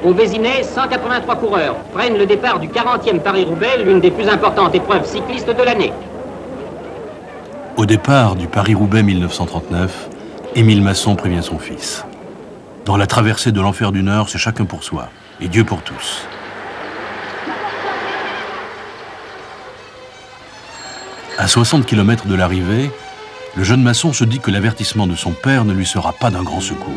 Au Vésinet, 183 coureurs prennent le départ du 40e Paris-Roubaix, l'une des plus importantes épreuves cyclistes de l'année. Au départ du Paris-Roubaix 1939, Émile Masson prévient son fils. Dans la traversée de l'enfer du Nord, c'est chacun pour soi, et Dieu pour tous. À 60 km de l'arrivée, le jeune Masson se dit que l'avertissement de son père ne lui sera pas d'un grand secours.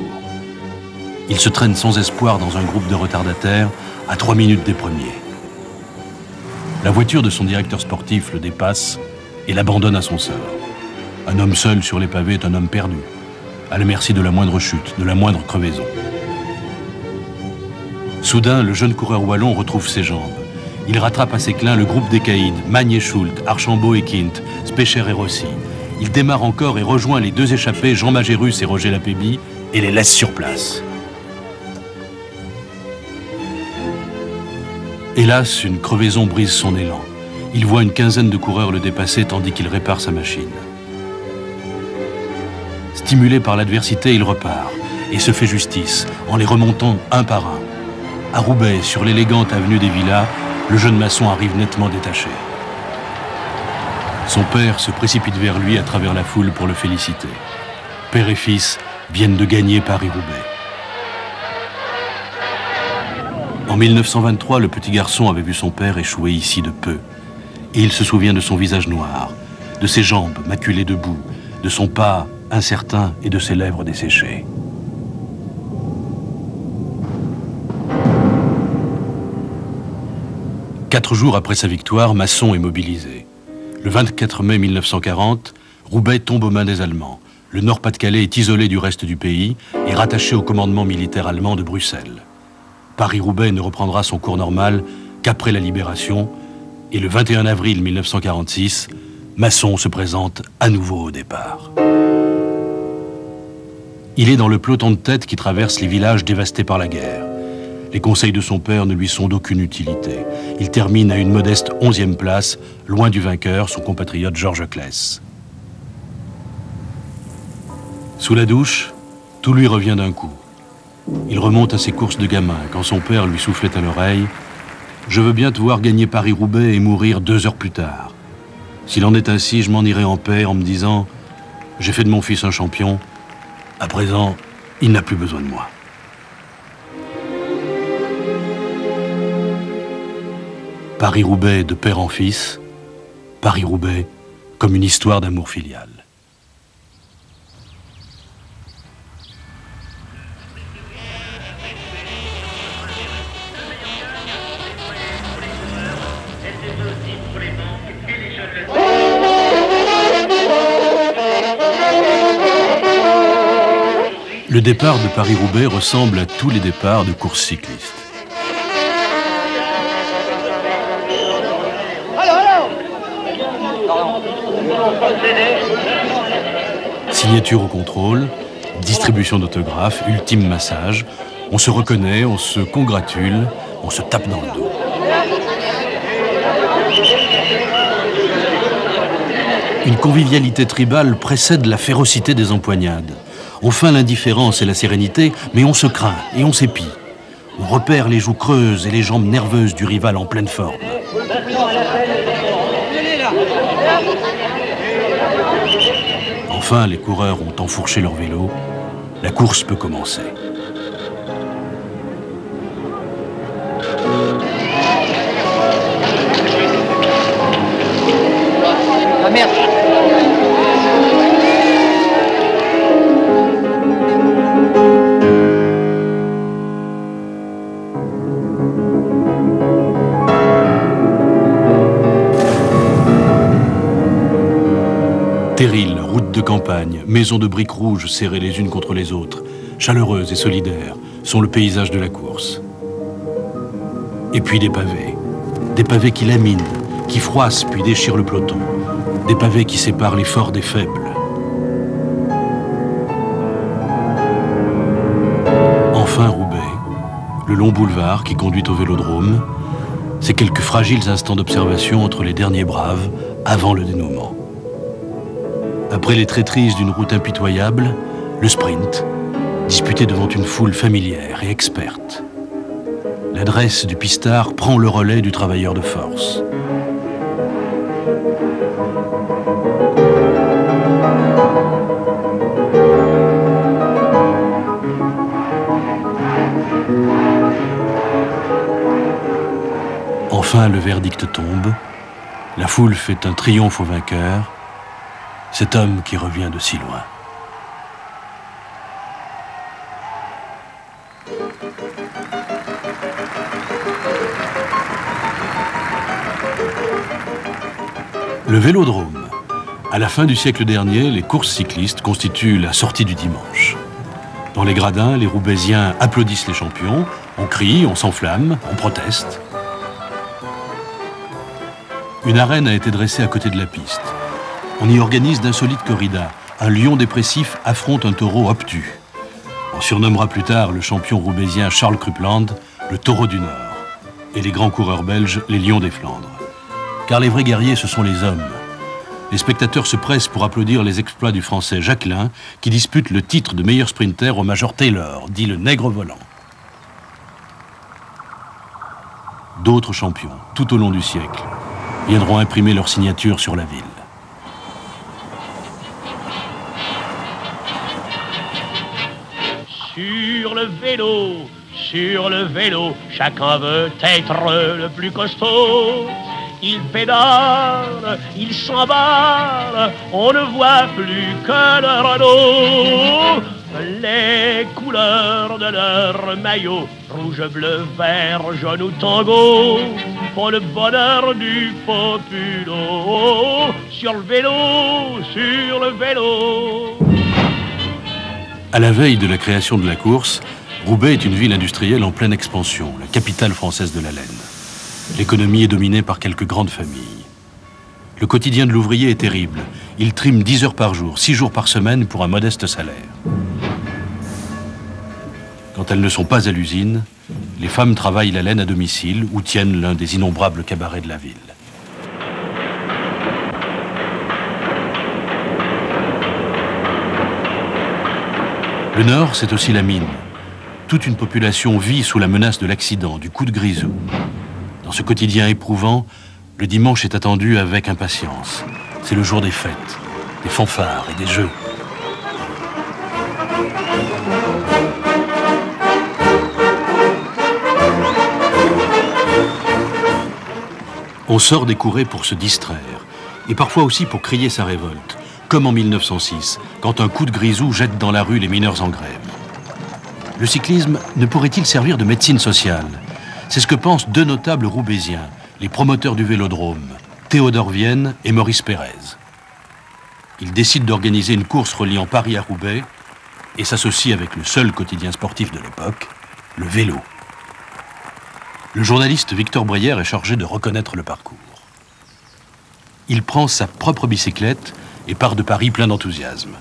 Il se traîne sans espoir dans un groupe de retardataires à 3 minutes des premiers. La voiture de son directeur sportif le dépasse et l'abandonne à son sort. Un homme seul sur les pavés est un homme perdu, à la merci de la moindre chute, de la moindre crevaison. Soudain, le jeune coureur wallon retrouve ses jambes. Il rattrape à ses clins le groupe des caïds, Magne et Schult, Archambault et Quint, Specher et Rossi. Il démarre encore et rejoint les deux échappés, Jean Magérus et Roger Lapébie, et les laisse sur place. Hélas, une crevaison brise son élan. Il voit une quinzaine de coureurs le dépasser tandis qu'il répare sa machine. Stimulé par l'adversité, il repart et se fait justice en les remontant un par un. À Roubaix, sur l'élégante avenue des Villas, le jeune Masson arrive nettement détaché. Son père se précipite vers lui à travers la foule pour le féliciter. Père et fils viennent de gagner Paris-Roubaix. En 1923, le petit garçon avait vu son père échouer ici de peu. Et il se souvient de son visage noir, de ses jambes maculées de boue, de son pas incertain et de ses lèvres desséchées. Quatre jours après sa victoire, Masson est mobilisé. Le 24 mai 1940, Roubaix tombe aux mains des Allemands. Le Nord-Pas-de-Calais est isolé du reste du pays et rattaché au commandement militaire allemand de Bruxelles. Paris-Roubaix ne reprendra son cours normal qu'après la libération. Et le 21 avril 1946, Masson se présente à nouveau au départ. Il est dans le peloton de tête qui traverse les villages dévastés par la guerre. Les conseils de son père ne lui sont d'aucune utilité. Il termine à une modeste 11e place, loin du vainqueur, son compatriote Georges Claes. Sous la douche, tout lui revient d'un coup. Il remonte à ses courses de gamin quand son père lui soufflait à l'oreille « Je veux bien te voir gagner Paris-Roubaix et mourir 2 heures plus tard. S'il en est ainsi, je m'en irai en paix en me disant « J'ai fait de mon fils un champion. À présent, il n'a plus besoin de moi. » Paris-Roubaix de père en fils, Paris-Roubaix comme une histoire d'amour filial. Le départ de Paris-Roubaix ressemble à tous les départs de courses cyclistes. Signature au contrôle, distribution d'autographes, ultime massage. On se reconnaît, on se congratule, on se tape dans le dos. Une convivialité tribale précède la férocité des empoignades. On feint l'indifférence et la sérénité, mais on se craint et on s'épie. On repère les joues creuses et les jambes nerveuses du rival en pleine forme. Enfin, les coureurs ont enfourché leur vélo. La course peut commencer. Ah merde! Terrils, routes de campagne, maisons de briques rouges serrées les unes contre les autres, chaleureuses et solidaires, sont le paysage de la course. Et puis des pavés qui laminent, qui froissent puis déchirent le peloton, des pavés qui séparent les forts des faibles. Enfin Roubaix, le long boulevard qui conduit au vélodrome, c'est quelques fragiles instants d'observation entre les derniers braves avant le dénouement. Après les traîtrises d'une route impitoyable, le sprint, disputé devant une foule familière et experte. L'adresse du pistard prend le relais du travailleur de force. Enfin, le verdict tombe. La foule fait un triomphe au vainqueur. Cet homme qui revient de si loin. Le vélodrome. À la fin du siècle dernier, les courses cyclistes constituent la sortie du dimanche. Dans les gradins, les Roubaisiens applaudissent les champions, on crie, on s'enflamme, on proteste. Une arène a été dressée à côté de la piste. On y organise d'insolites corridas. Un lion dépressif affronte un taureau obtus. On surnommera plus tard le champion roubaisien Charles Krupland le taureau du Nord et les grands coureurs belges les lions des Flandres. Car les vrais guerriers, ce sont les hommes. Les spectateurs se pressent pour applaudir les exploits du Français Jacquelin qui dispute le titre de meilleur sprinter au Major Taylor, dit le nègre volant. D'autres champions, tout au long du siècle, viendront imprimer leur signature sur la ville. Sur le vélo, chacun veut être le plus costaud. Il pédale, il s'emballe, on ne voit plus que le Renault. Les couleurs de leur maillot, rouge, bleu, vert, jaune ou tango, font le bonheur du populo. Sur le vélo. À la veille de la création de la course, Roubaix est une ville industrielle en pleine expansion, la capitale française de la laine. L'économie est dominée par quelques grandes familles. Le quotidien de l'ouvrier est terrible. Il trime 10 heures par jour, 6 jours par semaine pour un modeste salaire. Quand elles ne sont pas à l'usine, les femmes travaillent la laine à domicile ou tiennent l'un des innombrables cabarets de la ville. Le Nord, c'est aussi la mine. Toute une population vit sous la menace de l'accident, du coup de grisou. Dans ce quotidien éprouvant, le dimanche est attendu avec impatience. C'est le jour des fêtes, des fanfares et des jeux. On sort des courées pour se distraire, et parfois aussi pour crier sa révolte, comme en 1906, quand un coup de grisou jette dans la rue les mineurs en grève. Le cyclisme ne pourrait-il servir de médecine sociale? C'est ce que pensent deux notables roubaisiens, les promoteurs du vélodrome, Théodore Vienne et Maurice Pérez. Ils décident d'organiser une course reliant Paris à Roubaix et s'associent avec le seul quotidien sportif de l'époque, le Vélo. Le journaliste Victor Brière est chargé de reconnaître le parcours. Il prend sa propre bicyclette et part de Paris plein d'enthousiasme.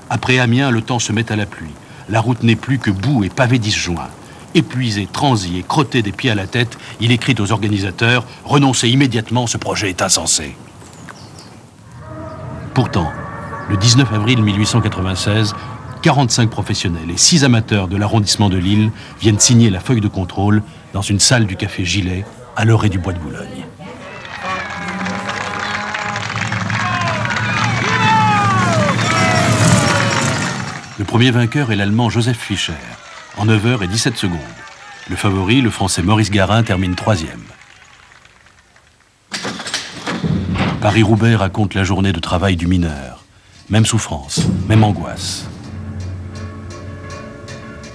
Après Amiens, le temps se met à la pluie. La route n'est plus que boue et pavé disjoint. Épuisé, transi et crotté des pieds à la tête, il écrit aux organisateurs « Renoncez immédiatement, ce projet est insensé ». Pourtant, le 19 avril 1896, 45 professionnels et 6 amateurs de l'arrondissement de Lille viennent signer la feuille de contrôle dans une salle du café Gilet, à l'orée du bois de Boulogne. Le premier vainqueur est l'Allemand Joseph Fischer, en 9h17. Le favori, le Français Maurice Garin, termine 3e. Paris-Roubaix raconte la journée de travail du mineur. Même souffrance, même angoisse.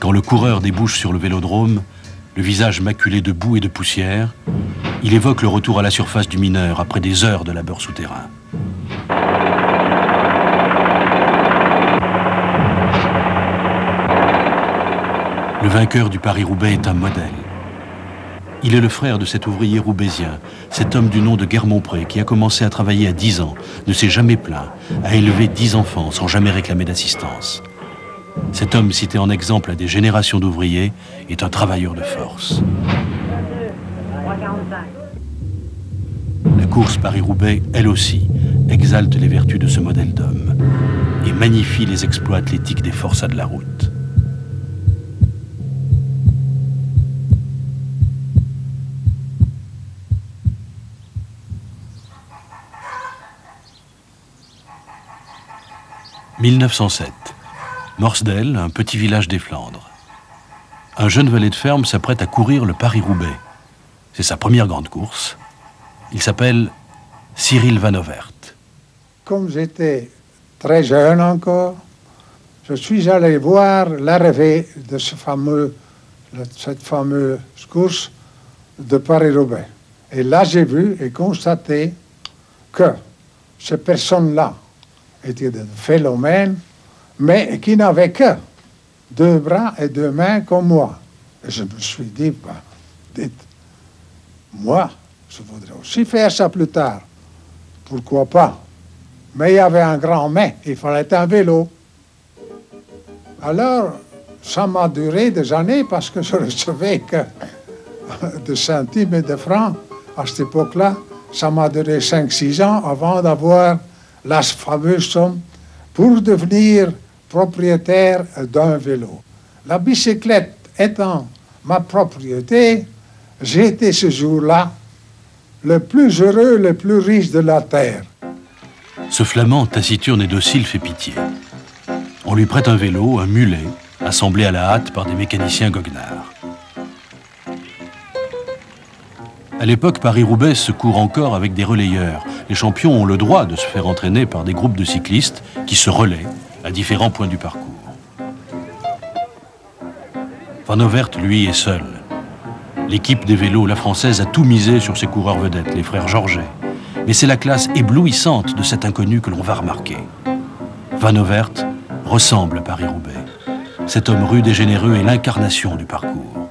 Quand le coureur débouche sur le vélodrome, le visage maculé de boue et de poussière, il évoque le retour à la surface du mineur après des heures de labeur souterrain. Le vainqueur du Paris-Roubaix est un modèle. Il est le frère de cet ouvrier roubaisien, cet homme du nom de Guermont-Pré qui a commencé à travailler à 10 ans, ne s'est jamais plaint, a élevé 10 enfants sans jamais réclamer d'assistance. Cet homme, cité en exemple à des générations d'ouvriers, est un travailleur de force. La course Paris-Roubaix, elle aussi, exalte les vertus de ce modèle d'homme et magnifie les exploits athlétiques des forçats de la route. 1907. Morsdel, un petit village des Flandres. Un jeune valet de ferme s'apprête à courir le Paris-Roubaix. C'est sa première grande course. Il s'appelle Cyril Vanovert. Comme j'étais très jeune encore, je suis allé voir l'arrivée de cette fameuse course de Paris-Roubaix. Et là, j'ai vu et constaté que ces personnes-là étaient des phénomènes, mais qui n'avaient que 2 bras et 2 mains comme moi. Et je me suis dit, bah, dites, moi, je voudrais aussi faire ça plus tard. Pourquoi pas? Mais il y avait un grand mais, il fallait un vélo. Alors, ça m'a duré des années parce que je recevais que de centimes et de francs. À cette époque-là, ça m'a duré 5-6 ans avant d'avoir la fameuse somme pour devenir propriétaire d'un vélo. La bicyclette étant ma propriété, j'ai été ce jour-là le plus heureux, le plus riche de la terre. Ce flamand taciturne et docile fait pitié. On lui prête un vélo, un mulet, assemblé à la hâte par des mécaniciens goguenards. À l'époque, Paris-Roubaix se court encore avec des relayeurs. Les champions ont le droit de se faire entraîner par des groupes de cyclistes qui se relaient à différents points du parcours. Vanovert, lui, est seul. L'équipe des vélos, la française, a tout misé sur ses coureurs vedettes, les frères Georget. Mais c'est la classe éblouissante de cet inconnu que l'on va remarquer. Vanovert ressemble à Paris-Roubaix. Cet homme rude et généreux est l'incarnation du parcours.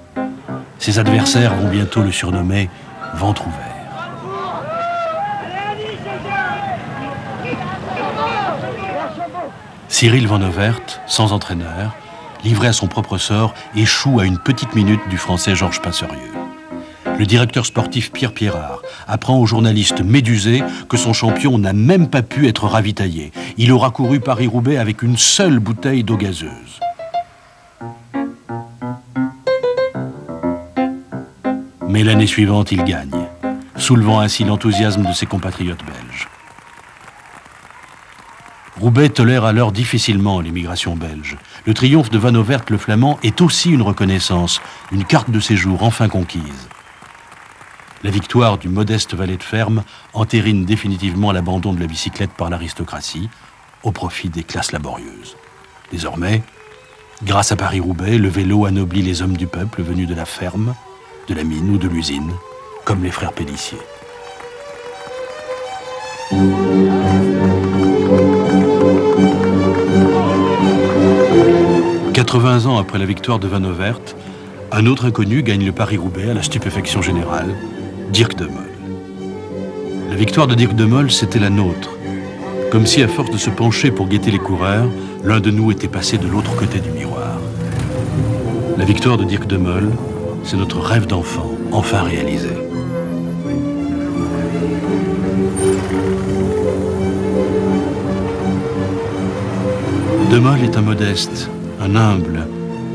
Ses adversaires vont bientôt le surnommer ventre ouvert. Cyril Vanovert, sans entraîneur, livré à son propre sort, échoue à une petite minute du français Georges Passerieux. Le directeur sportif Pierre Pierrard apprend au journaliste médusé que son champion n'a même pas pu être ravitaillé. Il aura couru Paris-Roubaix avec une seule bouteille d'eau gazeuse. Mais l'année suivante, il gagne, soulevant ainsi l'enthousiasme de ses compatriotes belges. Roubaix tolère alors difficilement l'émigration belge. Le triomphe de Vanovert le Flamand est aussi une reconnaissance, une carte de séjour enfin conquise. La victoire du modeste valet de ferme entérine définitivement l'abandon de la bicyclette par l'aristocratie au profit des classes laborieuses. Désormais, grâce à Paris-Roubaix, le vélo anoblit les hommes du peuple venus de la ferme, de la mine ou de l'usine, comme les frères Pélissier. « 80 ans après la victoire de Vanovert, un autre inconnu gagne le Paris-Roubaix à la stupéfaction générale, Dirk de Mol. La victoire de Dirk de Mol, c'était la nôtre. Comme si, à force de se pencher pour guetter les coureurs, l'un de nous était passé de l'autre côté du miroir. La victoire de Dirk de Mol, c'est notre rêve d'enfant, enfin réalisé. De Mol est un modeste, un humble.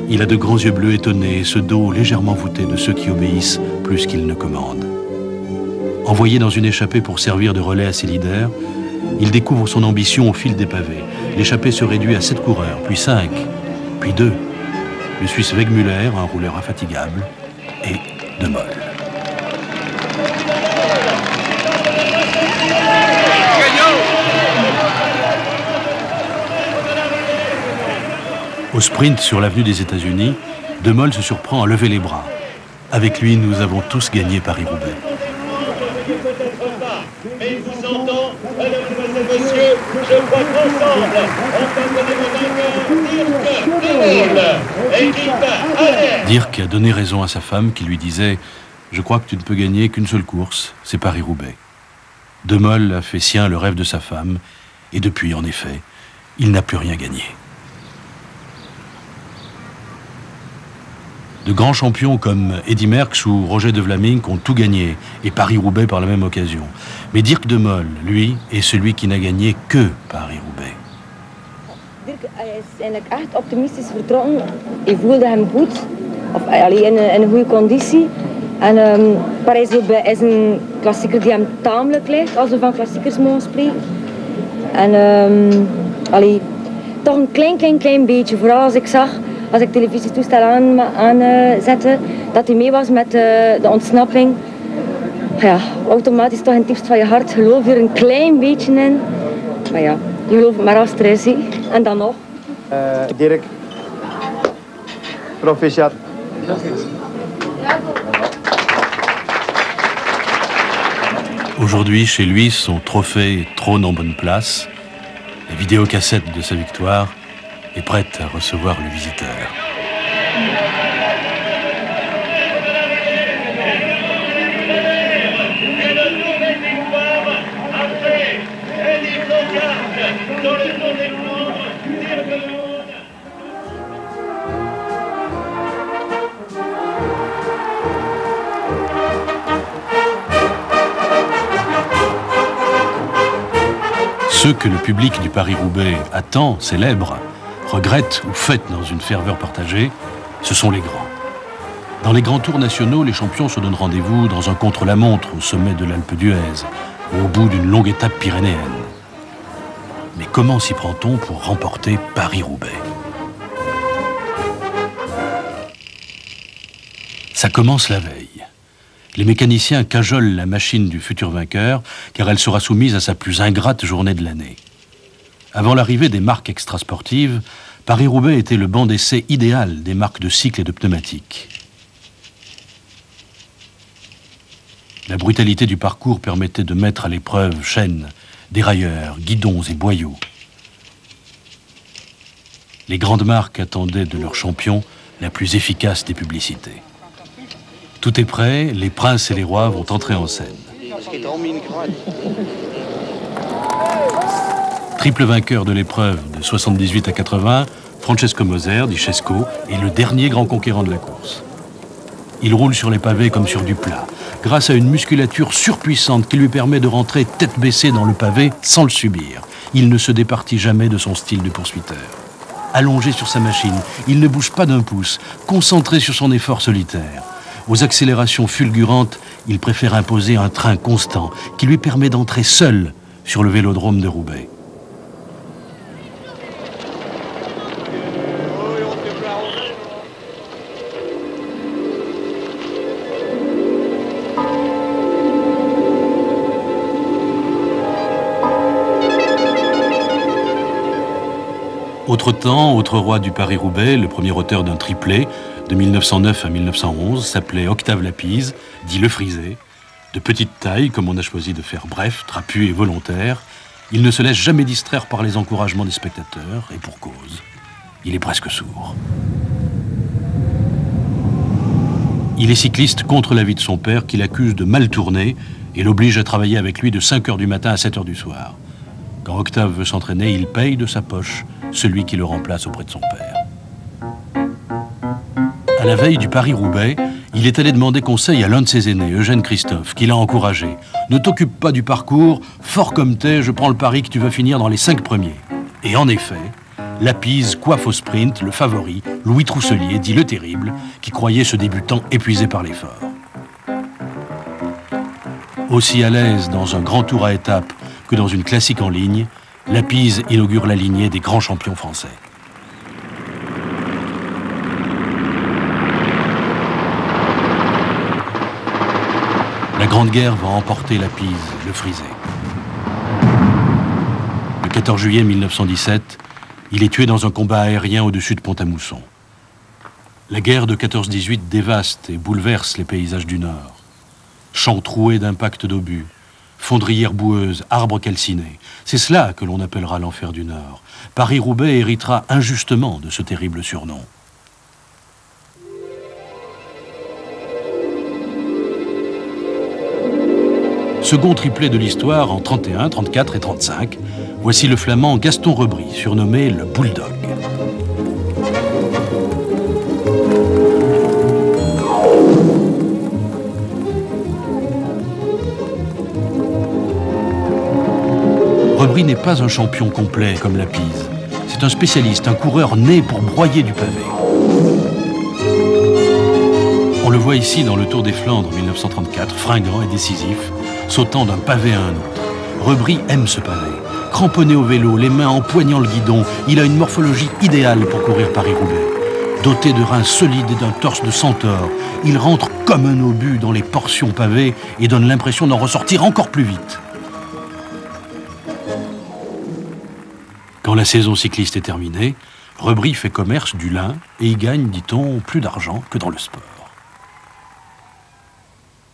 Il a de grands yeux bleus étonnés et ce dos légèrement voûté de ceux qui obéissent plus qu'ils ne commandent. Envoyé dans une échappée pour servir de relais à ses leaders, il découvre son ambition au fil des pavés. L'échappée se réduit à 7 coureurs, puis 5, puis 2. Le Suisse Wegmüller, un rouleur infatigable, et De Mol. Au sprint sur l'avenue des États-Unis, De Mol se surprend à lever les bras. Avec lui, nous avons tous gagné Paris-Roubaix. Mais il vous entend, mesdames et messieurs, je crois qu'ensemble, Dirk a donné raison à sa femme qui lui disait « Je crois que tu ne peux gagner qu'une seule course, c'est Paris-Roubaix ». De Mol a fait sien le rêve de sa femme, et depuis, en effet, il n'a plus rien gagné. De grands champions comme Eddy Merckx ou Roger de Vlamingh ont tout gagné, et Paris-Roubaix par la même occasion. Mais Dirk de Mol, lui, est celui qui n'a gagné que Paris-Roubaix. Dirk is eigenlijk echt optimistisch vertrokken. Hij voelde hem goed, of in een goede conditie. En Parijs-Roubaix is een klassieker die hem tamelijk ligt, als we van klassiekers mogen spreken. En toch een klein beetje. Vooral als ik televisietoestel aanzette, dat hij mee was met de ontsnapping. Ja, automatisch toch in het diepst van je hart geloof je er een klein beetje in. Maar ja, je gelooft maar als het er is. En dan nog. Dirk. Proficiat. Aujourd'hui, chez lui, son trophée trône en bonne place. La vidéocassette de sa victoire est prête à recevoir le visiteur. Ceux que le public du Paris-Roubaix attend, célèbre, regrette ou fête dans une ferveur partagée, ce sont les grands. Dans les grands tours nationaux, les champions se donnent rendez-vous dans un contre-la-montre au sommet de l'Alpe d'Huez ou au bout d'une longue étape pyrénéenne. Mais comment s'y prend-on pour remporter Paris-Roubaix? Ça commence la veille. Les mécaniciens cajolent la machine du futur vainqueur, car elle sera soumise à sa plus ingrate journée de l'année. Avant l'arrivée des marques extrasportives, Paris-Roubaix était le banc d'essai idéal des marques de cycles et de pneumatiques. La brutalité du parcours permettait de mettre à l'épreuve chaînes, dérailleurs, guidons et boyaux. Les grandes marques attendaient de leurs champions la plus efficace des publicités. Tout est prêt, les princes et les rois vont entrer en scène. Triple vainqueur de l'épreuve de 78 à 80, Francesco Moser, dit Chesco, est le dernier grand conquérant de la course. Il roule sur les pavés comme sur du plat, grâce à une musculature surpuissante qui lui permet de rentrer tête baissée dans le pavé sans le subir. Il ne se départit jamais de son style de poursuiteur. Allongé sur sa machine, il ne bouge pas d'un pouce, concentré sur son effort solitaire. Aux accélérations fulgurantes, il préfère imposer un train constant qui lui permet d'entrer seul sur le vélodrome de Roubaix. Autre temps, autre roi du Paris-Roubaix, le premier auteur d'un triplé, de 1909 à 1911, s'appelait Octave Lapise, dit Le Frisé. De petite taille, comme on a choisi de faire bref, trapu et volontaire, il ne se laisse jamais distraire par les encouragements des spectateurs, et pour cause, il est presque sourd. Il est cycliste contre l'avis de son père, qui l'accuse de mal tourner et l'oblige à travailler avec lui de 5 h du matin à 7 h du soir. Quand Octave veut s'entraîner, il paye de sa poche celui qui le remplace auprès de son père. À la veille du Paris-Roubaix, il est allé demander conseil à l'un de ses aînés, Eugène Christophe, qui l'a encouragé. « Ne t'occupe pas du parcours, fort comme t'es, je prends le pari que tu vas finir dans les 5 premiers. » Et en effet, Lapise coiffe au sprint le favori, Louis Trousselier, dit le Terrible, qui croyait ce débutant épuisé par l'effort. Aussi à l'aise dans un grand tour à étapes que dans une classique en ligne, Lapise inaugure la lignée des grands champions français. La Grande Guerre va emporter Lapise, le Frisé. Le 14 juillet 1917, il est tué dans un combat aérien au-dessus de Pont-à-Mousson. La guerre de 14-18 dévaste et bouleverse les paysages du Nord. Champs troués d'impacts d'obus, fondrières boueuses, arbres calcinés. C'est cela que l'on appellera l'enfer du Nord. Paris-Roubaix héritera injustement de ce terrible surnom. Second triplé de l'histoire en 31, 34 et 35, voici le Flamand Gaston Rebry, surnommé le Bulldog. Rebry n'est pas un champion complet comme Lapise. C'est un spécialiste, un coureur né pour broyer du pavé. On le voit ici dans le Tour des Flandres 1934, fringant et décisif, sautant d'un pavé à un autre. Rebry aime ce pavé. Cramponné au vélo, les mains empoignant le guidon, il a une morphologie idéale pour courir Paris-Roubaix. Doté de reins solides et d'un torse de centaure, il rentre comme un obus dans les portions pavées et donne l'impression d'en ressortir encore plus vite. Quand la saison cycliste est terminée, Rebry fait commerce du lin et y gagne, dit-on, plus d'argent que dans le sport.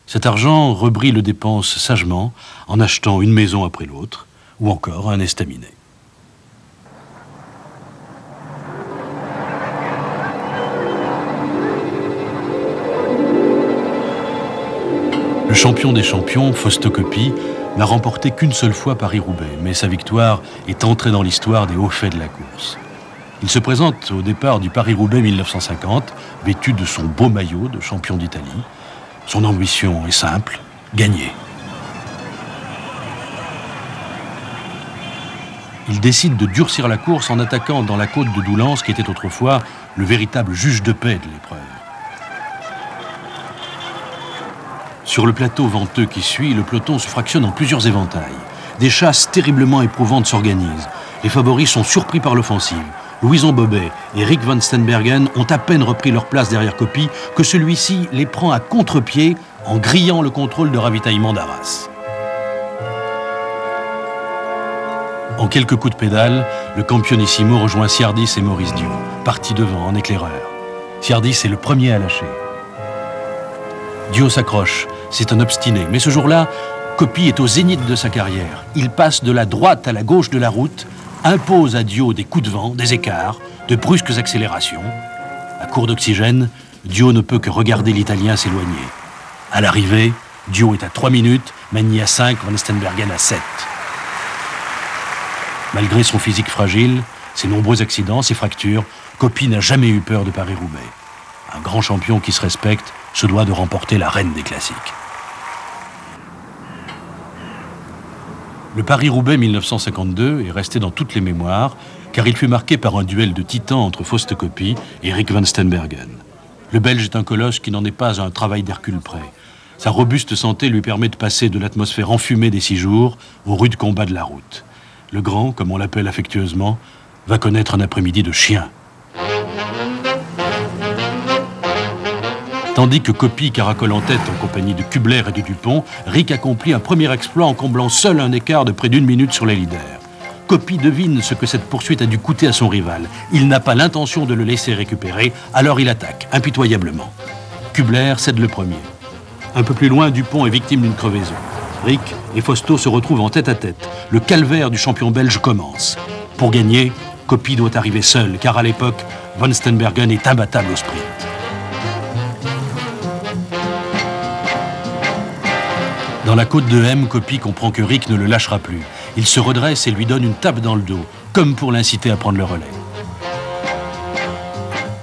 Cet argent, Rebry le dépense sagement en achetant une maison après l'autre ou encore un estaminet. Le champion des champions, Fausto Coppi, n'a remporté qu'une seule fois Paris-Roubaix, mais sa victoire est entrée dans l'histoire des hauts faits de la course. Il se présente au départ du Paris-Roubaix 1950, vêtu de son beau maillot de champion d'Italie. Son ambition est simple, gagner. Il décide de durcir la course en attaquant dans la côte de Doullens, qui était autrefois le véritable juge de paix de l'épreuve. Sur le plateau venteux qui suit, le peloton se fractionne en plusieurs éventails. Des chasses terriblement éprouvantes s'organisent. Les favoris sont surpris par l'offensive. Louison Bobet et Rik Van Steenbergen ont à peine repris leur place derrière Coppi que celui-ci les prend à contre-pied en grillant le contrôle de ravitaillement d'Arras. En quelques coups de pédale, le Campionissimo rejoint Siardis et Maurice Dio, parti devant en éclaireur. Siardis est le premier à lâcher. Dio s'accroche, c'est un obstiné, mais ce jour-là, Coppi est au zénith de sa carrière. Il passe de la droite à la gauche de la route, impose à Dio des coups de vent, des écarts, de brusques accélérations. À court d'oxygène, Dio ne peut que regarder l'Italien s'éloigner. À l'arrivée, Dio est à 3 minutes, Magny à 5, Van Steenbergen à 7. Malgré son physique fragile, ses nombreux accidents, ses fractures, Coppi n'a jamais eu peur de Paris-Roubaix. Un grand champion qui se respecte se doit de remporter la reine des classiques. Le Paris-Roubaix 1952 est resté dans toutes les mémoires, car il fut marqué par un duel de titans entre Fausto Coppi et Rik Van Steenbergen. Le Belge est un colosse qui n'en est pas à un travail d'Hercule près. Sa robuste santé lui permet de passer de l'atmosphère enfumée des 6 jours aux rudes combats de la route. Le grand, comme on l'appelle affectueusement, va connaître un après-midi de chien. Tandis que Coppi caracole en tête en compagnie de Kubler et de Dupont, Rik accomplit un premier exploit en comblant seul un écart de près d'1 minute sur les leaders. Coppi devine ce que cette poursuite a dû coûter à son rival. Il n'a pas l'intention de le laisser récupérer, alors il attaque, impitoyablement. Kubler cède le premier. Un peu plus loin, Dupont est victime d'une crevaison. Rik et Fausto se retrouvent en tête-à-tête. Le calvaire du champion belge commence. Pour gagner, Coppi doit arriver seul, car à l'époque, Van Steenbergen est imbattable au sprint. Dans la côte de M, Coppi comprend que Rik ne le lâchera plus. Il se redresse et lui donne une tape dans le dos, comme pour l'inciter à prendre le relais.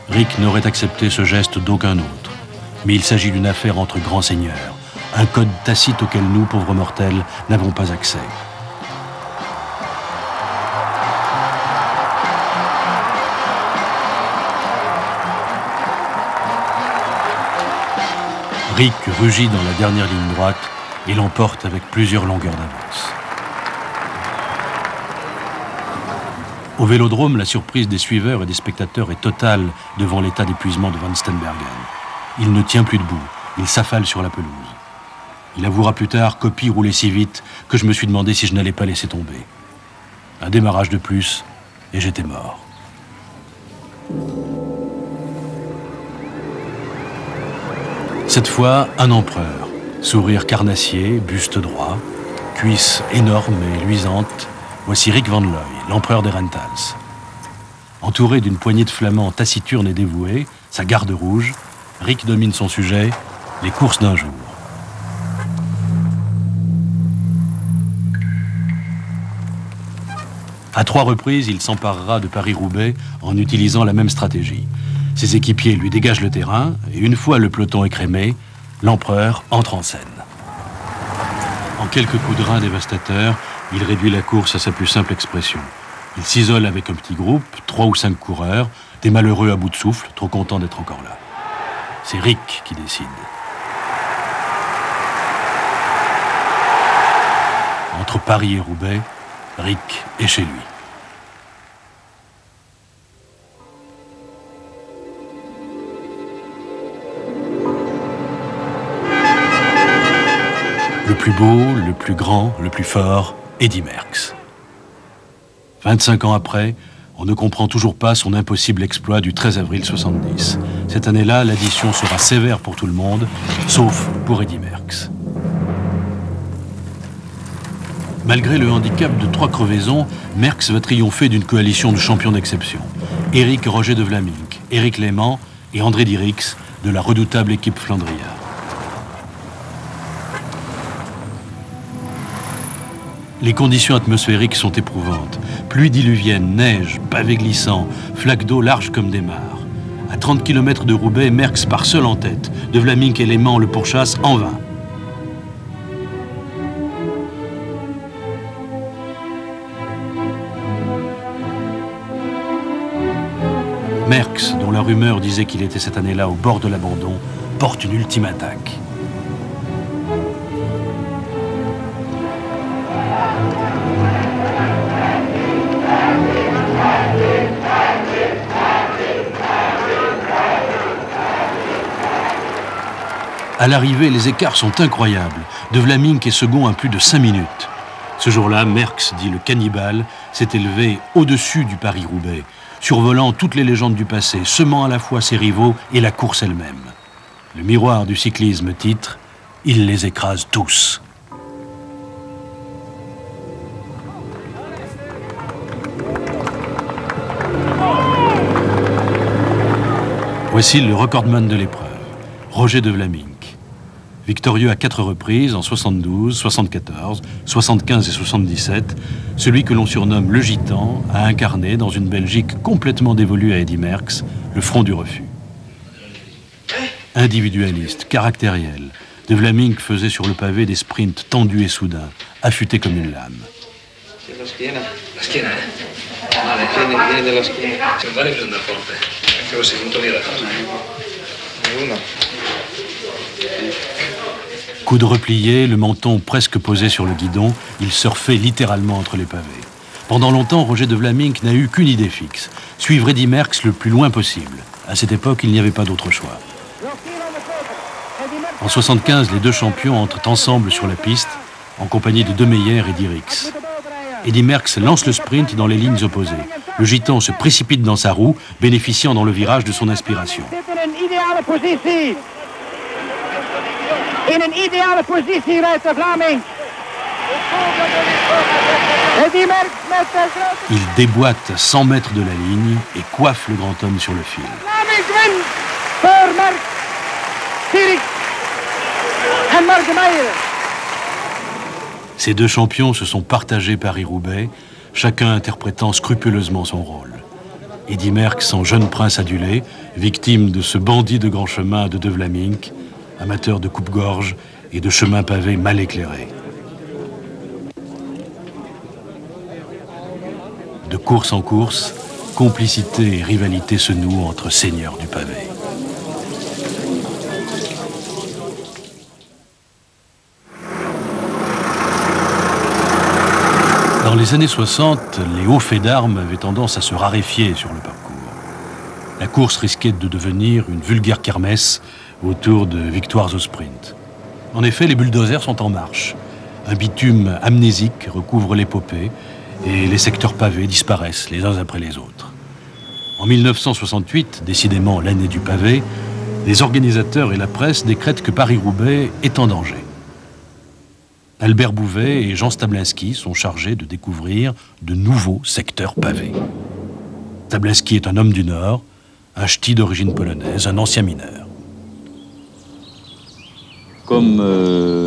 Rik n'aurait accepté ce geste d'aucun autre. Mais il s'agit d'une affaire entre grands seigneurs, un code tacite auquel nous, pauvres mortels, n'avons pas accès. Rik rugit dans la dernière ligne droite et l'emporte avec plusieurs longueurs d'avance. Au Vélodrome, la surprise des suiveurs et des spectateurs est totale devant l'état d'épuisement de Van Steenbergen. Il ne tient plus debout, il s'affale sur la pelouse. Il avouera plus tard: Coppi roulait si vite que je me suis demandé si je n'allais pas laisser tomber. Un démarrage de plus et j'étais mort. Cette fois, un empereur. Sourire carnassier, buste droit, cuisses énormes et luisantes. Voici Rik van Looy, l'empereur des Rentals. Entouré d'une poignée de flamands taciturnes et dévoués, sa garde rouge, Rik domine son sujet, les courses d'un jour. À 3 reprises, il s'emparera de Paris-Roubaix en utilisant la même stratégie. Ses équipiers lui dégagent le terrain et une fois le peloton écrémé, l'empereur entre en scène. En quelques coups de rein dévastateurs, il réduit la course à sa plus simple expression. Il s'isole avec un petit groupe, 3 ou 5 coureurs, des malheureux à bout de souffle, trop contents d'être encore là. C'est Rik qui décide. Entre Paris et Roubaix, Rick est chez lui. Le plus beau, le plus grand, le plus fort, Eddy Merckx. 25 ans après, on ne comprend toujours pas son impossible exploit du 13 avril 70. Cette année-là, l'addition sera sévère pour tout le monde, sauf pour Eddy Merckx. Malgré le handicap de 3 crevaisons, Merckx va triompher d'une coalition de champions d'exception. Éric et Roger de Vlaminck, Éric Lehmann et André Dierix de la redoutable équipe Flandria. Les conditions atmosphériques sont éprouvantes. Pluie diluvienne, neige, pavés glissants, flaques d'eau larges comme des mares. À 30 km de Roubaix, Merckx part seul en tête. De Vlaminck et Lehmann le pourchassent en vain. Merckx, dont la rumeur disait qu'il était cette année-là au bord de l'abandon, porte une ultime attaque. À l'arrivée, les écarts sont incroyables. De Vlaminck est second à plus de 5 minutes. Ce jour-là, Merckx, dit le cannibale, s'est élevé au-dessus du Paris-Roubaix, survolant toutes les légendes du passé, semant à la fois ses rivaux et la course elle-même. Le miroir du cyclisme titre « Il les écrase tous ». Voici le recordman de l'épreuve, Roger de Vlaminck. Victorieux à 4 reprises, en 72, 74, 75 et 77, celui que l'on surnomme le Gitan a incarné, dans une Belgique complètement dévolue à Eddy Merckx, le front du refus. Individualiste, caractériel, de Vlaminck faisait sur le pavé des sprints tendus et soudains, affûtés comme une lame. Coude replié, le menton presque posé sur le guidon, il surfait littéralement entre les pavés. Pendant longtemps, Roger de Vlaminck n'a eu qu'une idée fixe, suivre Eddy Merckx le plus loin possible. À cette époque, il n'y avait pas d'autre choix. En 75, les deux champions entrent ensemble sur la piste, en compagnie de De Meyer et Dierix. Eddy Merckx lance le sprint dans les lignes opposées. Le Gitan se précipite dans sa roue, bénéficiant dans le virage de son inspiration. In een ideale positie rijdt de Vlaming. Eddy Merckx met de grote... Il déboîte à 100 mètres de la ligne et coiffe le grand homme sur le fil. Vlaming wint voor Merckx, Dierix en Mark de Meyer. Ces deux champions se sont partagés Paris-Roubaix, chacun interprétant scrupuleusement son rôle. Eddy Merckx en jeune prince adulé, victime de ce bandit de grand chemin de Vlaminck, amateur de coupe-gorge et de chemins pavés mal éclairés. De course en course, complicité et rivalité se nouent entre seigneurs du pavé. Dans les années 60, les hauts faits d'armes avaient tendance à se raréfier sur le parcours. La course risquait de devenir une vulgaire kermesse autour de victoires au sprint. En effet, les bulldozers sont en marche. Un bitume amnésique recouvre l'épopée et les secteurs pavés disparaissent les uns après les autres. En 1968, décidément l'année du pavé, les organisateurs et la presse décrètent que Paris-Roubaix est en danger. Albert Bouvet et Jean Stablinski sont chargés de découvrir de nouveaux secteurs pavés. Stablinski est un homme du Nord, un ch'ti d'origine polonaise, un ancien mineur. Comme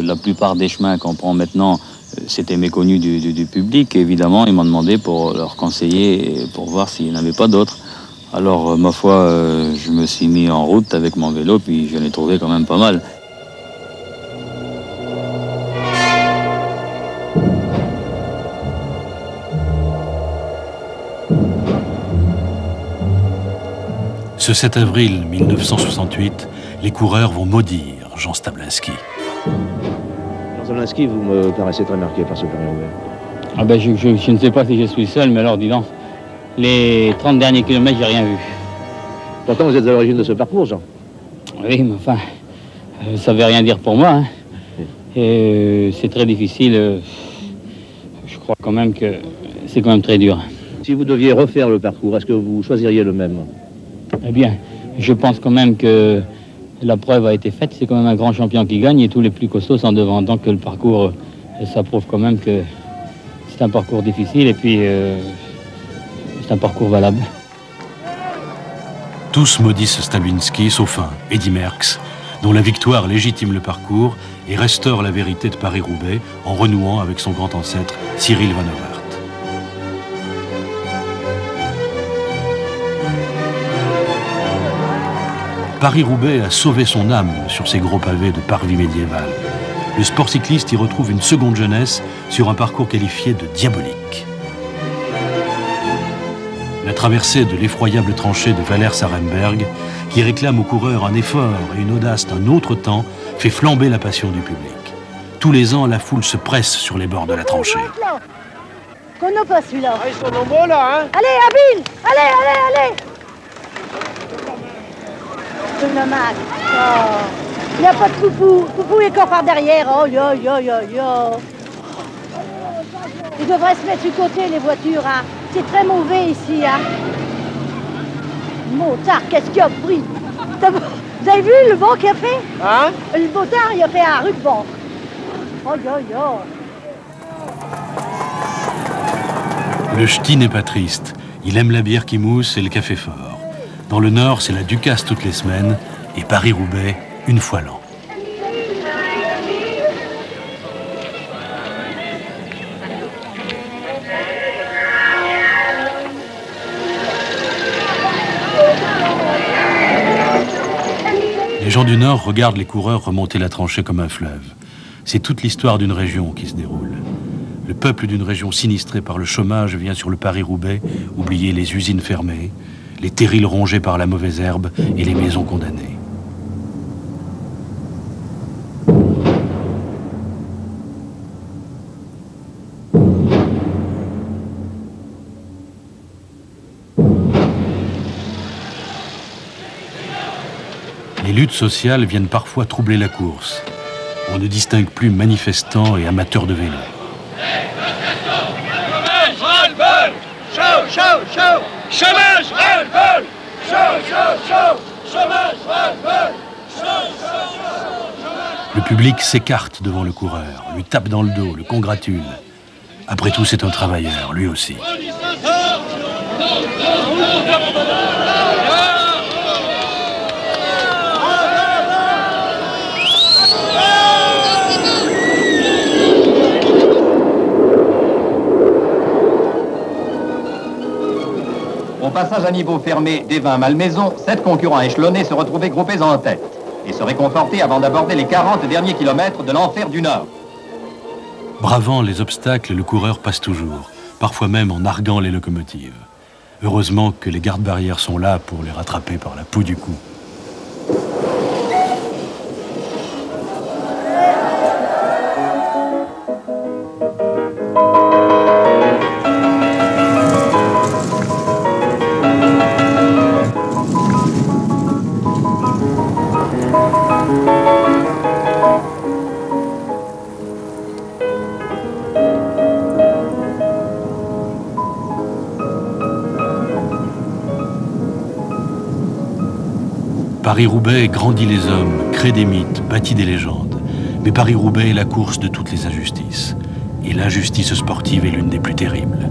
la plupart des chemins qu'on prend maintenant, c'était méconnu du public, évidemment, ils m'ont demandé pour leur conseiller et pour voir s'il n'y en avait pas d'autres. Alors, ma foi, je me suis mis en route avec mon vélo, puis je l'ai trouvé quand même pas mal. Ce 7 avril 1968, les coureurs vont maudire Jean Stablinski. Jean Stablinski, vous me paraissez très marqué par ce Paris-Roubaix. Ah ben je ne sais pas si je suis seul, mais alors dis donc, les 30 derniers kilomètres, j'ai rien vu. Pourtant, vous êtes à l'origine de ce parcours, Jean. Oui, mais enfin, ça ne veut rien dire pour moi. Hein. Et c'est très difficile. Je crois quand même que c'est quand même très dur. Si vous deviez refaire le parcours, est-ce que vous choisiriez le même? Eh bien, je pense quand même que la preuve a été faite. C'est quand même un grand champion qui gagne et tous les plus costauds sont devant. Donc le parcours, ça prouve quand même que c'est un parcours difficile et puis c'est un parcours valable. Tous maudissent Stablinski, sauf un, Eddy Merckx, dont la victoire légitime le parcours et restaure la vérité de Paris-Roubaix en renouant avec son grand ancêtre Cyril Van Aert. Paris-Roubaix a sauvé son âme sur ces gros pavés de parvis médiéval. Le sport cycliste y retrouve une seconde jeunesse sur un parcours qualifié de diabolique. La traversée de l'effroyable tranchée de Valère-Sarenberg, qui réclame aux coureurs un effort et une audace d'un autre temps, fait flamber la passion du public. Tous les ans, la foule se presse sur les bords de la tranchée. Qu'on n'a pas celui-là. Ah, ils sont nombreux là, hein. Allez, Habile. Allez. C'est une masse. Oh. Il n'y a pas de Foufou. Foufou est encore par derrière. Oh, yo. Ils devraient se mettre du côté, les voitures, hein. C'est très mauvais ici, hein. Motard, qu'est-ce qu'il a pris? Vous avez vu le vent qu'il a fait? Hein? Le motard, il a fait un rude vent. Oh, yo. Le ch'ti n'est pas triste. Il aime la bière qui mousse et le café fort. Dans le Nord, c'est la Ducasse toutes les semaines et Paris-Roubaix une fois l'an. Les gens du Nord regardent les coureurs remonter la tranchée comme un fleuve. C'est toute l'histoire d'une région qui se déroule. Le peuple d'une région sinistrée par le chômage vient sur le Paris-Roubaix oublier les usines fermées, les terrils rongés par la mauvaise herbe et les maisons condamnées. Les luttes sociales viennent parfois troubler la course. On ne distingue plus manifestants et amateurs de vélo. Chômage, ras-le-bol! Chômage, ras-le-bol! Le public s'écarte devant le coureur, lui tape dans le dos, le congratule. Après tout, c'est un travailleur, lui aussi. Au passage à niveau fermé d'Evin-Malmaison, 7 concurrents échelonnés se retrouvaient groupés en tête et se réconfortaient avant d'aborder les 40 derniers kilomètres de l'enfer du Nord. Bravant les obstacles, le coureur passe toujours, parfois même en narguant les locomotives. Heureusement que les gardes-barrières sont là pour les rattraper par la peau du cou. Paris-Roubaix grandit les hommes, crée des mythes, bâtit des légendes. Mais Paris-Roubaix est la course de toutes les injustices. Et l'injustice sportive est l'une des plus terribles.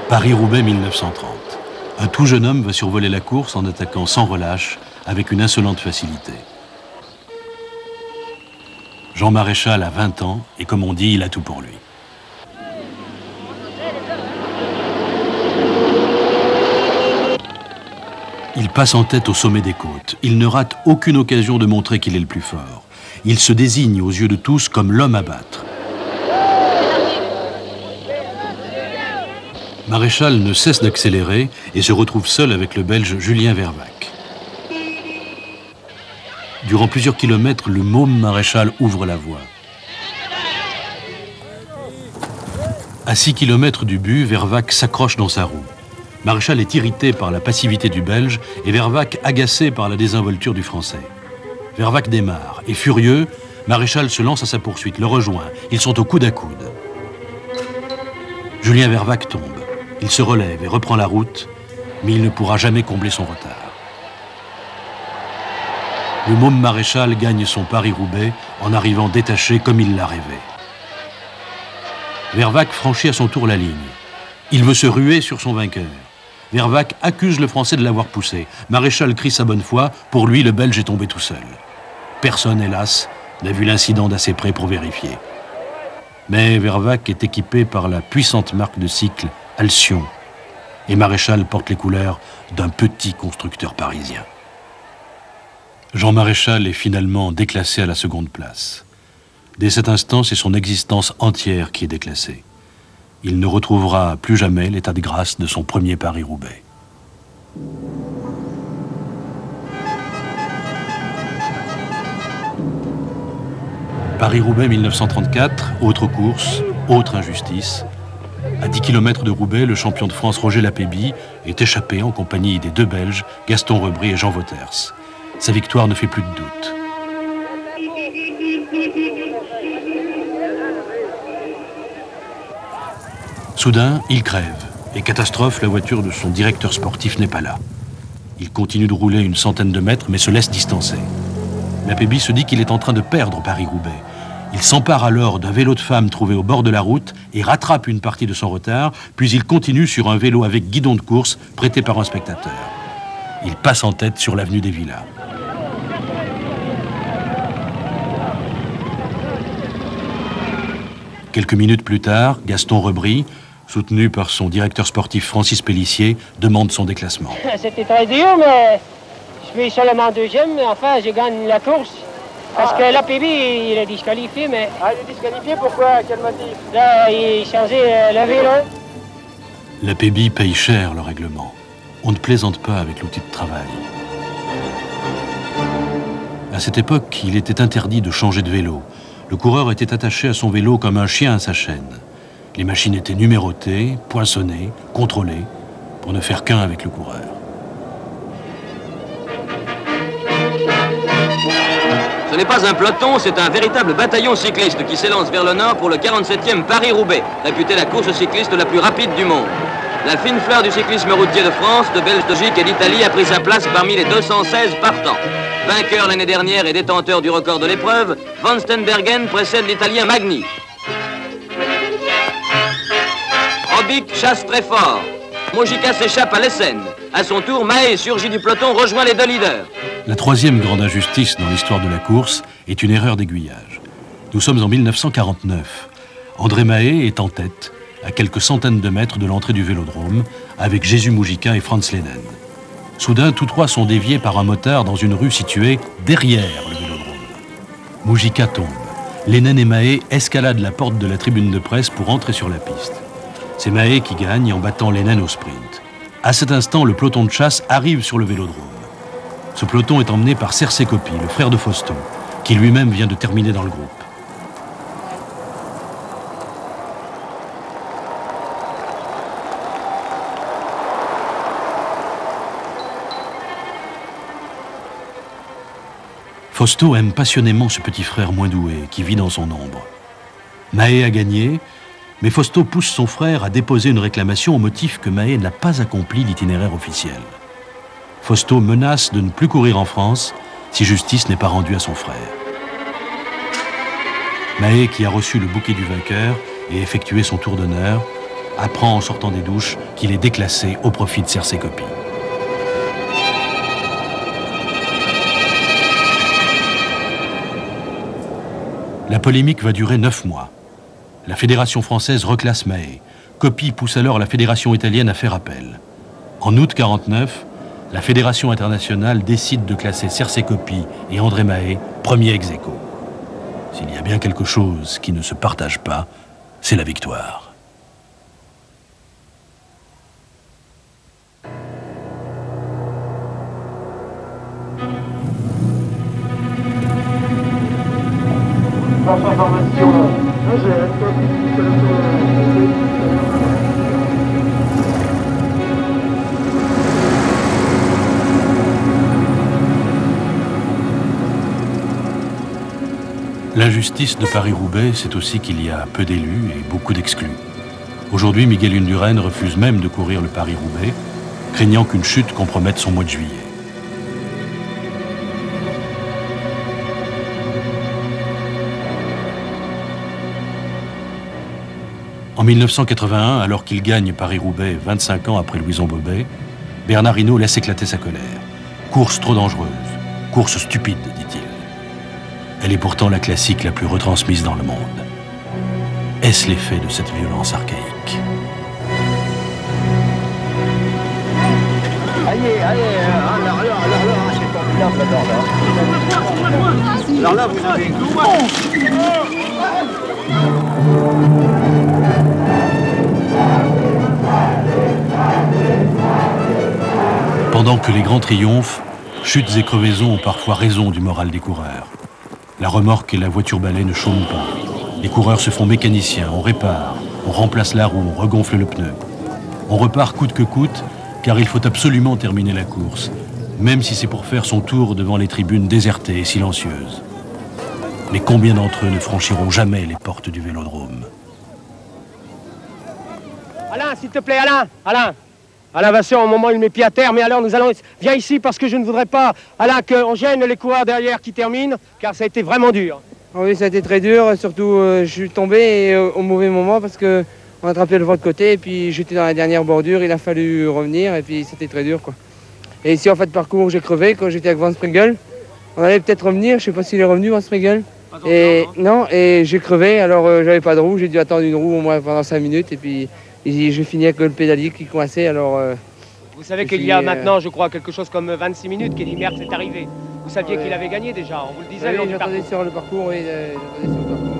Paris-Roubaix 1930. Un tout jeune homme va survoler la course en attaquant sans relâche, avec une insolente facilité. Jean Maréchal a 20 ans, et comme on dit, il a tout pour lui. Il passe en tête au sommet des côtes. Il ne rate aucune occasion de montrer qu'il est le plus fort. Il se désigne aux yeux de tous comme l'homme à battre. Maréchal ne cesse d'accélérer et se retrouve seul avec le Belge Julien Vervaecke. Durant plusieurs kilomètres, le môme maréchal ouvre la voie. À 6 kilomètres du but, Vervac s'accroche dans sa roue. Maréchal est irrité par la passivité du Belge et Vervac agacé par la désinvolture du Français. Vervac démarre et furieux, Maréchal se lance à sa poursuite, le rejoint. Ils sont au coude à coude. Julien Vervac tombe. Il se relève et reprend la route, mais il ne pourra jamais combler son retard. Le môme Maréchal gagne son Paris-Roubaix en arrivant détaché comme il l'a rêvé. Vervac franchit à son tour la ligne. Il veut se ruer sur son vainqueur. Vervac accuse le Français de l'avoir poussé. Maréchal crie sa bonne foi. Pour lui, le Belge est tombé tout seul. Personne, hélas, n'a vu l'incident d'assez près pour vérifier. Mais Vervac est équipé par la puissante marque de cycle Alcyon. Et Maréchal porte les couleurs d'un petit constructeur parisien. Jean Maréchal est finalement déclassé à la seconde place. Dès cet instant, c'est son existence entière qui est déclassée. Il ne retrouvera plus jamais l'état de grâce de son premier Paris-Roubaix. Paris-Roubaix 1934, autre course, autre injustice. À 10 km de Roubaix, le champion de France Roger Lapébie est échappé en compagnie des deux Belges, Gaston Rebry et Jean Wauters. Sa victoire ne fait plus de doute. Soudain, il crève. Et catastrophe, la voiture de son directeur sportif n'est pas là. Il continue de rouler une centaine de mètres, mais se laisse distancer. Lapébie se dit qu'il est en train de perdre Paris-Roubaix. Il s'empare alors d'un vélo de femme trouvé au bord de la route et rattrape une partie de son retard, puis il continue sur un vélo avec guidon de course prêté par un spectateur. Il passe en tête sur l'avenue des Villas. Quelques minutes plus tard, Gaston Rebry, soutenu par son directeur sportif Francis Pellissier, demande son déclassement. C'était très dur, mais je suis seulement deuxième, mais enfin, je gagne la course. Parce que Lapébie, il est disqualifié, mais... Ah, il est disqualifié, pourquoi? Quel motif? Là, il changeait le vélo. Lapébie paye cher le règlement. On ne plaisante pas avec l'outil de travail. À cette époque, il était interdit de changer de vélo. Le coureur était attaché à son vélo comme un chien à sa chaîne. Les machines étaient numérotées, poinçonnées, contrôlées, pour ne faire qu'un avec le coureur. Ce n'est pas un peloton, c'est un véritable bataillon cycliste qui s'élance vers le nord pour le 47e Paris-Roubaix, réputé la course cycliste la plus rapide du monde. La fine fleur du cyclisme routier de France, de Belgique et d'Italie a pris sa place parmi les 216 partants. Vainqueur l'année dernière et détenteur du record de l'épreuve, Van Steenbergen précède l'Italien Magni. Robic chasse très fort. Mojica s'échappe à l'Essen. À son tour, Mahé, surgi du peloton, rejoint les deux leaders. La troisième grande injustice dans l'histoire de la course est une erreur d'aiguillage. Nous sommes en 1949. André Mahé est en tête, à quelques centaines de mètres de l'entrée du vélodrome, avec Jésus Mojica et Franz Lehnen. Soudain, tous trois sont déviés par un motard dans une rue située derrière le vélodrome. Mojica tombe. Lehnen et Mahé escaladent la porte de la tribune de presse pour entrer sur la piste. C'est Mahé qui gagne en battant Lehnen au sprint. À cet instant, le peloton de chasse arrive sur le vélodrome. Ce peloton est emmené par Sercé Coppi, le frère de Fausto, qui lui-même vient de terminer dans le groupe. Fausto aime passionnément ce petit frère moins doué qui vit dans son ombre. Mahé a gagné, mais Fausto pousse son frère à déposer une réclamation au motif que Mahé n'a pas accompli l'itinéraire officiel. Fausto menace de ne plus courir en France si justice n'est pas rendue à son frère. Mahé, qui a reçu le bouquet du vainqueur et effectué son tour d'honneur, apprend en sortant des douches qu'il est déclassé au profit de Sercé Coppi. La polémique va durer 9 mois. La fédération française reclasse Mahé. Coppi pousse alors la fédération italienne à faire appel. En août 1949, la fédération internationale décide de classer Sercé Coppi et André Mahé premiers ex aequo. S'il y a bien quelque chose qui ne se partage pas, c'est la victoire. L'injustice de Paris-Roubaix, c'est aussi qu'il y a peu d'élus et beaucoup d'exclus. Aujourd'hui, Miguel Indurain refuse même de courir le Paris-Roubaix, craignant qu'une chute compromette son mois de juillet. En 1981, alors qu'il gagne Paris-Roubaix 25 ans après Louison Bobet, Bernard Hinault laisse éclater sa colère. Course trop dangereuse, course stupide, dit-il. Elle est pourtant la classique la plus retransmise dans le monde. Est-ce l'effet de cette violence archaïque? Allez, alors, c'est formidable, alors là, vous avez... Pendant que les grands triomphent, chutes et crevaisons ont parfois raison du moral des coureurs. La remorque et la voiture balai ne chôment pas. Les coureurs se font mécaniciens, on répare, on remplace la roue, on regonfle le pneu. On repart coûte que coûte, car il faut absolument terminer la course, même si c'est pour faire son tour devant les tribunes désertées et silencieuses. Mais combien d'entre eux ne franchiront jamais les portes du Vélodrome? Alain, s'il te plaît, Alain, Vincent, au moment où il met pied à terre, mais alors nous allons... Viens ici parce que je ne voudrais pas, Alain, qu'on gêne les coureurs derrière qui terminent, car ça a été vraiment dur. Oui, ça a été très dur, surtout je suis tombé au mauvais moment parce qu'on a attrapé le vent de côté et puis j'étais dans la dernière bordure, il a fallu revenir et puis c'était très dur, quoi. Et ici en fait parcours j'ai crevé quand j'étais avec Van Sprengel. On allait peut-être revenir, je sais pas s'il est revenu Van Sprengel. Et non, et j'ai crevé, alors j'avais pas de roue, j'ai dû attendre une roue au moins pendant 5 minutes et puis j'ai fini avec le pédalier qui coinçait, alors... Vous savez qu'il y a maintenant, je crois, quelque chose comme 26 minutes qu'Eddy Merckx est arrivé. Vous saviez qu'il avait gagné déjà, on vous le disait. Oui, j'entendais sur le parcours, oui, j'entendais sur le parcours.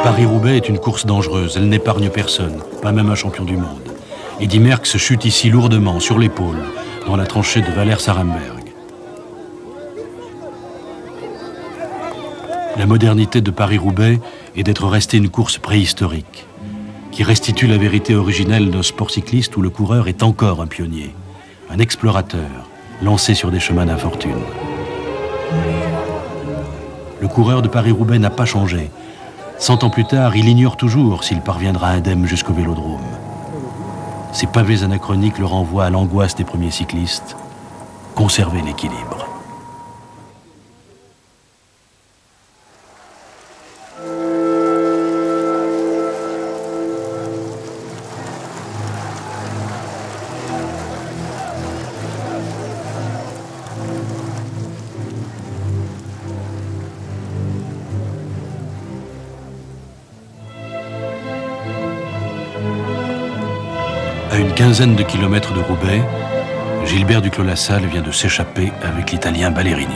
Paris-Roubaix est une course dangereuse, elle n'épargne personne, pas même un champion du monde. Eddy Merckx chute ici lourdement, sur l'épaule, dans la tranchée de Valère-Sarenberg. La modernité de Paris-Roubaix est d'être resté une course préhistorique, qui restitue la vérité originelle d'un sport cycliste où le coureur est encore un pionnier, un explorateur, lancé sur des chemins d'infortune. Le coureur de Paris-Roubaix n'a pas changé. 100 ans plus tard, il ignore toujours s'il parviendra indemne jusqu'au Vélodrome. Ces pavés anachroniques le renvoient à l'angoisse des premiers cyclistes. Conserver l'équilibre. À une quinzaine de kilomètres de Roubaix, Gilbert Duclos-Lassalle vient de s'échapper avec l'Italien Ballerini.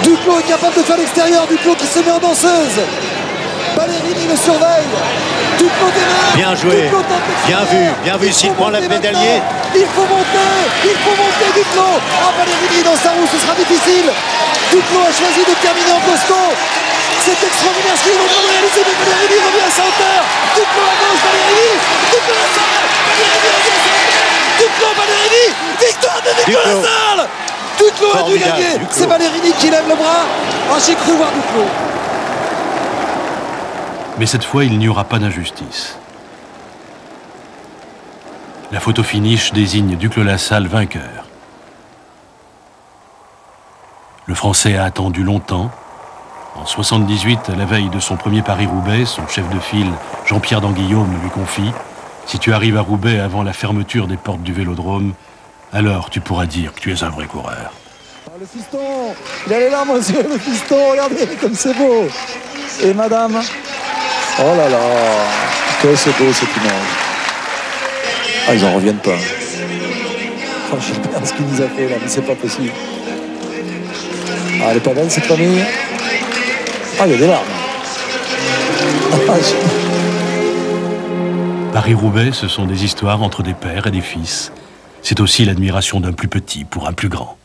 Duclos est capable de faire l'extérieur, Duclos qui se met en danseuse. Ballerini le surveille. Duclos démarre. Bien joué. Bien vu. S'il prend la pédalier. Il faut monter Duclos. Ah, Ballerini dans sa roue, ce sera difficile. Duclos a choisi de terminer en costaud. C'est extraordinaire ce qu'il est en train de réaliser, mais Ballerini revient à sa hauteur. Duclos à gauche, Ballerini. Duclos à sa Duclos, Ballerini. Victoire de Nicolas Lassalle. Duclos a dû gagner. C'est Ballerini qui lève le bras. Ah, j'ai cru voir Duclos. Mais cette fois, il n'y aura pas d'injustice. La photo finish désigne Duclos Lassalle vainqueur. Le Français a attendu longtemps. En 78, la veille de son premier Paris-Roubaix, son chef de file, Jean-Pierre d'Anguillaume, lui confie « Si tu arrives à Roubaix avant la fermeture des portes du Vélodrome, alors tu pourras dire que tu es un vrai coureur. » Le fiston, il a les larmes aux yeux, le fiston, regardez comme c'est beau. Et madame, oh là là, que c'est beau cette image. Ah, ils en reviennent pas. Oh, Gilbert, ce qu'il nous a fait là, mais c'est pas possible. Ah, elle est pas belle cette famille. Ah, il y a des larmes. Paris-Roubaix, ce sont des histoires entre des pères et des fils. C'est aussi l'admiration d'un plus petit pour un plus grand.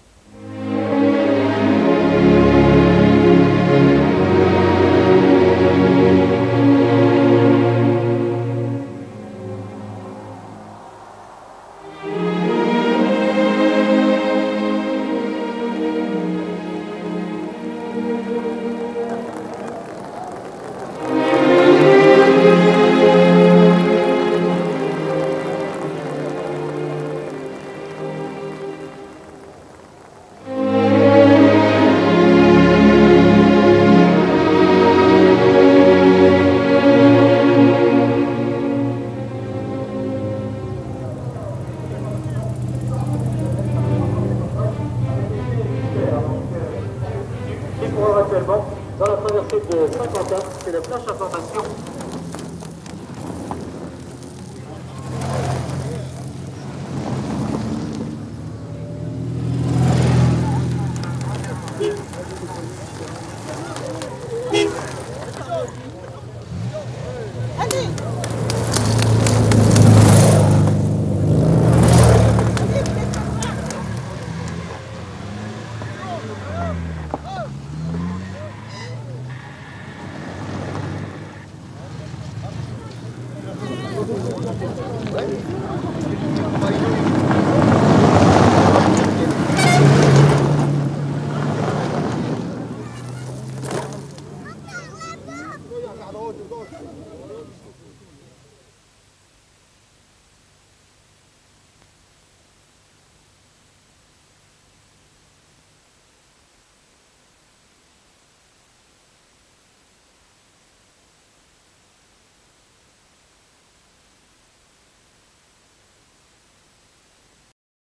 Actuellement, dans la traversée de Saint-Quentin, c'est la flash information.